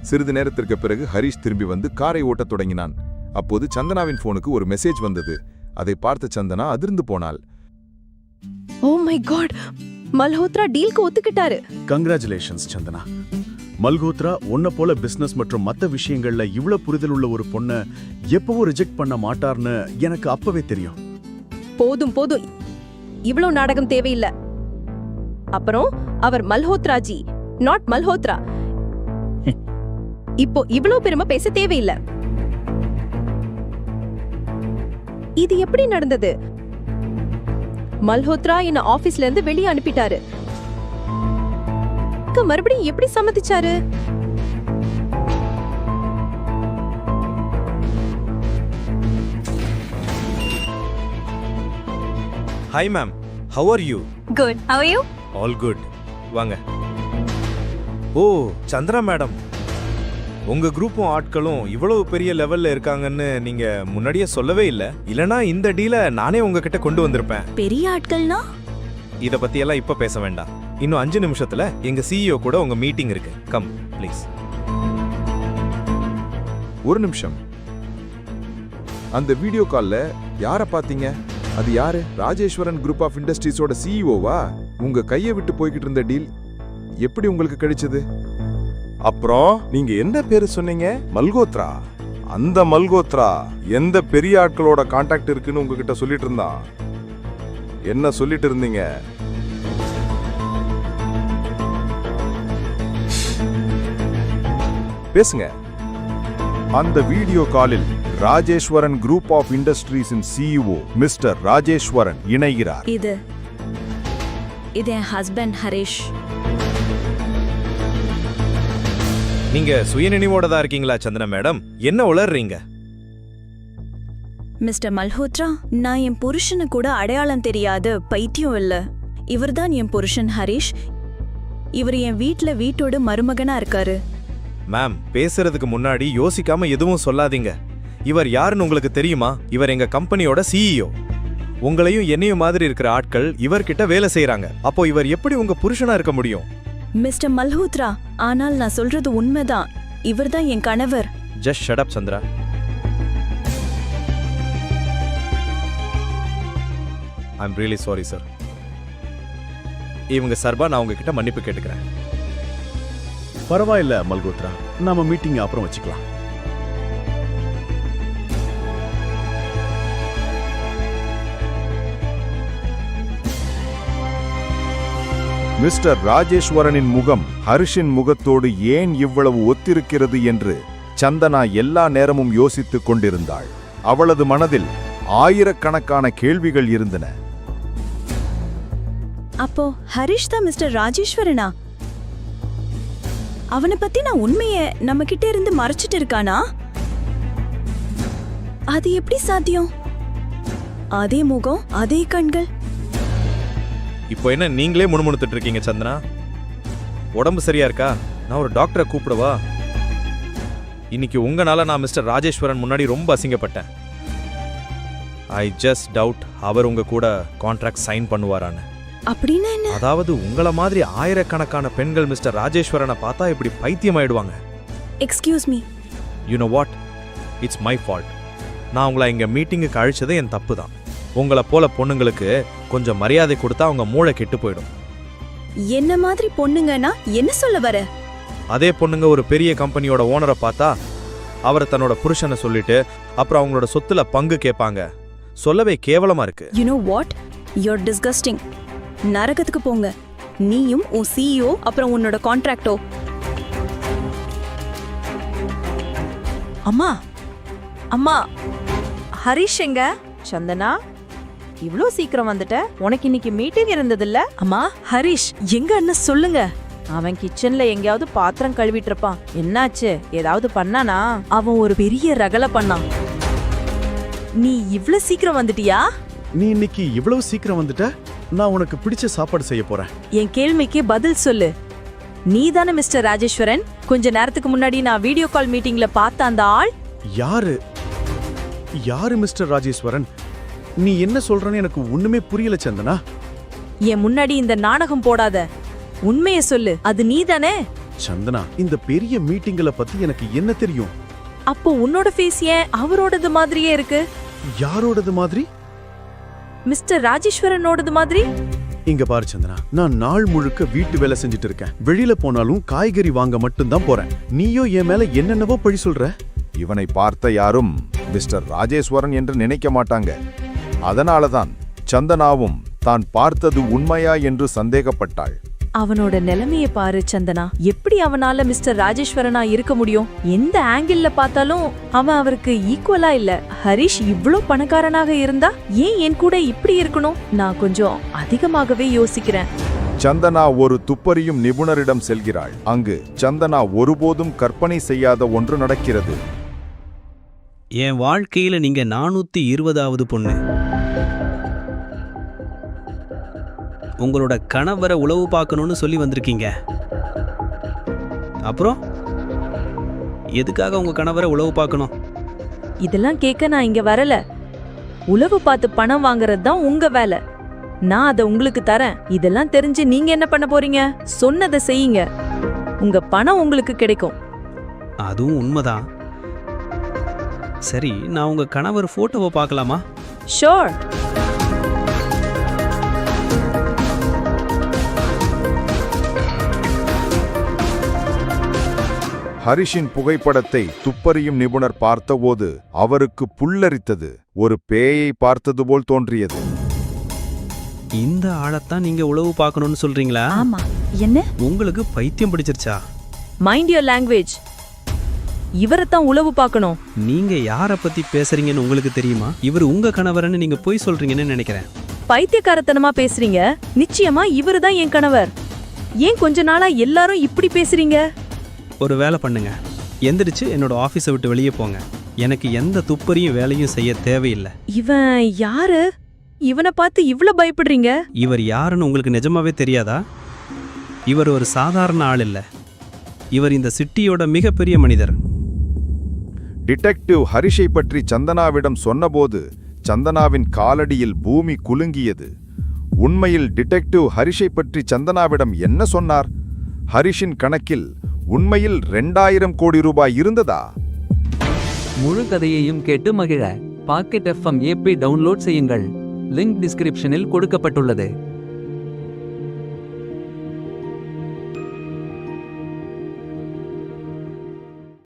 சிறிது நேரத்திற்கு பிறகு ஹரிஷ் திரும்பி வந்து காரை ஓட்டத் தொடங்கினான். அப்போது சந்தனாவின் போனுக்கு ஒரு மெசேஜ் வந்தது. அதை பார்த்த சந்தனா அதிர்ந்து போனாள். ஓ மை காட், மல்ஹோத்ரா டீலுக்கு ஒத்துக்கிட்டாரு. கங்க்ராச்சுலேஷன்ஸ் சந்தனா. மல்ஹோத்ரா உன்ன போல பிசினஸ் மற்றும் மத்த விஷயங்கள்ல இவ்வளவு புரிதல் உள்ள ஒரு பொண்ணை எப்பவும் ரிஜெக்ட் பண்ண மாட்டார்னு எனக்கு அப்பவே தெரியும். போதும் போதும், இவ்வளவு நாடகம் தேவையில்லை. அப்புறம் அவர் மல்ஹோத்ராஜி, நாட் மல்ஹோத்ரா. இப்போ இவ்வளவு பெருமை பேச தேவையில்லை. இது எப்படி நடந்தது? மல்ஹோத்ரா என்ன ஆபீஸ்ல இருந்து வெளியே அனுப்பிட்டாரு. மறுபடியும் எப்படி சம்மதிச்சாரு? Hi ma'am, how are you? Good, how are you? All good. வாங்க. ஓ சந்திரா மேடம், உங்க குரூப்பும் ஆட்களும் இவ்வளவு பெரிய லெவல்ல இருக்காங்கன்னு நீங்க முன்னாடியே சொல்லவே இல்லை. இல்லனா இந்த டீலை நானே உங்ககிட்ட கொண்டு வந்திருப்பேன். பெரிய ஆட்கள்னா? இத பத்தி எல்லாம் இப்ப பேச வேண்டாம். இன்னும் 5 நிமிஷத்துல எங்க சிஇஓ கூட உங்க மீட்டிங் இருக்கு. Come please. ஒரு நிமிஷம். அந்த வீடியோ கால்ல யார பாத்தீங்க? அது யாரு? ராஜேஸ்வரன் குரூப் ஆஃப் இண்டஸ்ட்ரீஸோட சிஇஓவா? உங்க கையை விட்டு போய்கிட்டு இருந்த டீல் எப்படி உங்களுக்கு கிடைச்சது? அப்புறம் நீங்க என்ன பேரு சொன்னீங்க? மல்ஹோத்ரா. அந்த மல்ஹோத்ரா எந்த பெரிய ஆட்களோட கான்டாக்ட் இருக்குன்னு உங்ககிட்ட சொல்லிட்டு இருந்தான். என்ன சொல்லிட்டு இருந்தீங்க? பேசுங்க. அந்த வீடியோ காலில் ராஜேஸ்வரன் குரூப் ஆஃப் இண்டஸ்ட்ரீஸின் சிஇஓ மிஸ்டர் ராஜேஸ்வரன் இணைகிறார். இது என் ஹஸ்பண்ட் ஹரிஷ். நீங்க சுயநினைவோட தான் இருக்கீங்களா சந்தனா மேடம்? என்ன உளறீங்க? மிஸ்டர் மல்ஹோத்ரா, நான் என் புருஷனு கூட அடையாளம் தெரியாத பைத்தியம் இல்ல. இவர்தான் என் புருஷன் ஹரிஷ். இவர் என் வீட்டோட மருமகனா இருக்காரு. மேம், பேசுறதுக்கு முன்னாடி யோசிக்காம எதுவும் சொல்லாதீங்க. இவர் யாருன்னு உங்களுக்கு தெரியுமா? இவர் எங்க கம்பெனியோட சிஇஓ. உங்களையும் என்னையும் மாதிரி இருக்கிற ஆட்கள் இவர்கிட்ட வேலை செய்யறாங்க. அப்போ இவர் எப்படி உங்க புருஷனா இருக்க முடியும்? மிஸ்டர் மல்ஹோத்ரா, ஆனால் நான் சொல்றது உண்மைதான். இவர்தான் என் கணவர். Just shut up Chandra. I am really sorry sir. இவங்க சார்பா நான் உங்ககிட்ட மன்னிப்பு கேட்டுக்கிறேன். பரவாயில்ல மல்ஹோத்ரா, நாம மீட்டிங் அப்புறம் வச்சுக்கலாம். மிஸ்டர் ராஜேஸ்வரனின் முகம் ஹரிஷின் முகத்தோடு ஏன் இவ்வளவு ஒத்திருக்கிறது என்று சந்தனா எல்லா நேரமும் யோசித்துக் கொண்டிருந்தாள். அவளது மனதில் ஆயிரக்கணக்கான கேள்விகள் இருந்தன. அப்போ ஹரிஷ் தான் மிஸ்டர் ராஜேஸ்வரனா? அவனை பத்தி நான் உண்மைய நம்ம கிட்ட இருந்து மறைச்சிட்டு இருக்கானா? அது எப்படி சாத்தியம்? அதே முகம், அதே கண்கள். இப்போ என்ன நீங்களே முணுமுணுத்துட்டு இருக்கீங்க சந்தனா? உடம்பு சரியா இருக்கா? நான் ஒரு டாக்டரை கூப்பிடவா? இன்னைக்கு உங்களால நான் மிஸ்டர் ராஜேஸ்வரன் முன்னாடி ரொம்ப அசிங்கப்பட்டேன். ஐ ஜஸ்ட் டவுட் அவர் உங்க கூட கான்ட்ராக்ட் சைன் பண்ணுவாரான்னு. அப்படின்னா என்ன? அதாவது உங்கள மாதிரி ஆயிரக்கணக்கான பெண்கள் மிஸ்டர் ராஜேஸ்வரனை பார்த்தா இப்படி பைத்தியம் ஆயிடுவாங்க. Excuse me. You know what, it's my fault. நான் உங்களை இங்க மீட்டிங்குக்கு அழைச்சதே என் தப்பு தான். உங்களை போல பொண்ணுங்களுக்கு கொஞ்சம் மரியாதை கொடுத்தா அவங்க மூளை கெட்டு போயிடும். என்ன மாதிரி பொண்ணுங்கன்னா என்ன சொல்ல வர? அதே பொண்ணுங்க ஒரு பெரிய கம்பெனியோட ஓனரை பார்த்தா அவரை தன்னோட புருஷனை சொல்லிட்டு அப்புறம் அவங்களோட சொத்துல பங்கு கேட்பாங்க. சொல்லவே கேவலமா இருக்கு. You know what, you're disgusting. நரகத்துக்கு போங்க, நீயும் உன் சிஇஓ அப்புறம் உன்னோட கான்ட்ராக்டோ. அம்மா அம்மா, ஹரிஷ் எங்க? சந்தனா, இவ்ளோ சீக்கிரம் வந்துட்ட? உனக்கு இன்னைக்கு மீட்டிங் இருந்ததில்ல? அம்மா, ஹரிஷ் எங்க அண்ணன் சொல்லுங்க. அவன் கிச்சன்ல எங்கேயாவது பாத்திரம் கழுவிட்டு இருப்பான். என்னாச்சு? ஏதாவது பண்ணானா? அவன் ஒரு பெரிய ரகலை பண்ணான். நீ இவ்ளோ சீக்கிரம் வந்துட்டியா? நீ இன்னைக்கு இவ்வளவு சீக்கிரம் வந்துட்ட? நான் உனக்கு பிடிச்ச சாப்பாடு செய்ய போறேன். என் கேள்விக்கு பதில் சொல்லு. நீதானே மிஸ்டர் ராஜேஸ்வரன்? கொஞ்ச நேரத்துக்கு முன்னாடி நான் வீடியோ கால் மீட்டிங்ல பார்த்த அந்த ஆள்? யாரு மிஸ்டர் ராஜேஸ்வரன்? நீ என்ன சொல்றன்னு எனக்கு ஒண்ணுமே புரியல சந்தனா. என் முன்னாடி இந்த நாடகம் போடாத. உண்மையை சொல்லு. அது நீதானே? சந்தனா, இந்த பெரிய மீட்டிங்களை பத்தி எனக்கு என்ன தெரியும்? அப்போ உன்னோட ஃபேஸ் ஏன் அவரோடது மாதிரியே இருக்கு? யாரோடது மாதிரி? மிஸ்டர் ராஜேஸ்வரனோடது மாதிரி? இங்க பாரு சந்தனா, நான் நாள் முழுக்க வீட்டு வேலை செஞ்சுட்டு இருக்கேன். வெளியில போனாலும் காய்கறி வாங்க மட்டும்தான் போறேன். நீயோ என் மேல என்னென்னவோ பழி சொல்ற. இவனை பார்த்த யாரும் மிஸ்டர் ராஜேஸ்வரன் என்று நினைக்க மாட்டாங்க. அதனாலதான் சந்தனாவும் தான் பார்த்தது உண்மையா என்று சந்தேகப்பட்டாள். அவனோட நிலைமைய பாரு சந்தனா. எப்படி அவனால மிஸ்டர் ராஜேஸ்வரனா இருக்க முடியும்? எந்த ஆங்கிள் பார்த்தாலும் அவன் அவருக்கு ஈக்குவலா இல்ல. ஹரிஷ் இவ்ளோ பணக்காரனாக இருந்தா ஏன் என் கூட இப்படி இருக்கணும்? நான் கொஞ்சம் அதிகமாகவே யோசிக்கிறேன். சந்தனா ஒரு துப்பறியும் நிபுணரிடம் செல்கிறாள். அங்கு சந்தனா ஒருபோதும் கற்பனை செய்யாத ஒன்று நடக்கிறது. என் வாழ்க்கையில நீங்க 420வது பொண்ணு. உங்களோட கணவரை உளவு பார்க்கணும்னு சொல்லி வந்திருக்கீங்க. அப்புறம் எதுக்காக உங்க கணவரை உளவு பார்க்கணும்? இதெல்லாம் கேட்க நான் இங்க வரல. உளவு பார்த்து பணம் வாங்குறது தான் உங்க வேலை. நான் அதை உங்களுக்கு தரேன். இதெல்லாம் தெரிஞ்சு நீங்க என்ன பண்ண போறீங்க? சொன்னதை செய்யுங்க. உங்க பணம் உங்களுக்கு கிடைக்கும். அதுவும் உண்மைதான். சரி, நான் உங்க கணவர் போட்டோவை பார்க்கலாமா? ஷோர். ஹரிஷின் புகைப்படத்தை துப்பறியும் நிபுணர் பார்த்தபோது அவருக்கு புல்லரித்தது. ஒரு பேயை பார்த்தது போல் தோன்றியது. இந்த ஆளைத்தான் நீங்க உளவு பார்க்கணும்னு சொல்றீங்களா? ஆமா. என்ன? உங்களுக்கு பைத்தியம் பிடிச்சிருச்சா? Mind your language. இவரைத்தான் உளவு பார்க்கணும். நீங்க யார பத்தி பேசுறீங்கன்னு உங்களுக்கு தெரியுமா? இவர் உங்க கணவர்னு நீங்க போய் சொல்றீங்கன்னு நினைக்கிறேன். பைத்தியக்காரத்தனமா பேசுறீங்க. நிச்சயமா இவருதான் என் கணவர். ஏன் கொஞ்ச நாளா எல்லாரும் இப்படி பேசுறீங்க? ஒரு வேலை பண்ணுங்க. எந்திரிச்சு என்னோட ஆஃபீஸை விட்டு வெளியே போங்க. எனக்கு எந்த துப்பறியும் வேலையும் செய்ய தேவையில்லை. இவன் யாரு? இவனை பார்த்து இவ்ளோ பயப்படுறீங்க? இவர் யாருன்னு உங்களுக்கு நிஜமாவே தெரியாதா? இவர் ஒரு சாதாரண ஆள் இல்ல. இவர் இந்த சிட்டியோட மிகப்பெரிய மனிதர். டிடெக்டிவ் ஹரிஷை பற்றி சந்தனாவிடம் சொன்னபோது சந்தனாவின் காலடியில் பூமி குலுங்கியது. உண்மையில் டிடெக்டிவ் ஹரிஷை பற்றி சந்தனாவிடம் என்ன சொன்னார்? ஹரிஷின் கணக்கில் உண்மையில் 2000 கோடி ரூபாய் இருந்ததா? முழு கதையையும் கேட்டு மகிழ பாக்கெட் FM ஆப்பை டவுன்லோட் செய்யுங்கள். லிங்க் டிஸ்கிரிப்ஷனில் கொடுக்கப்பட்டுள்ளது.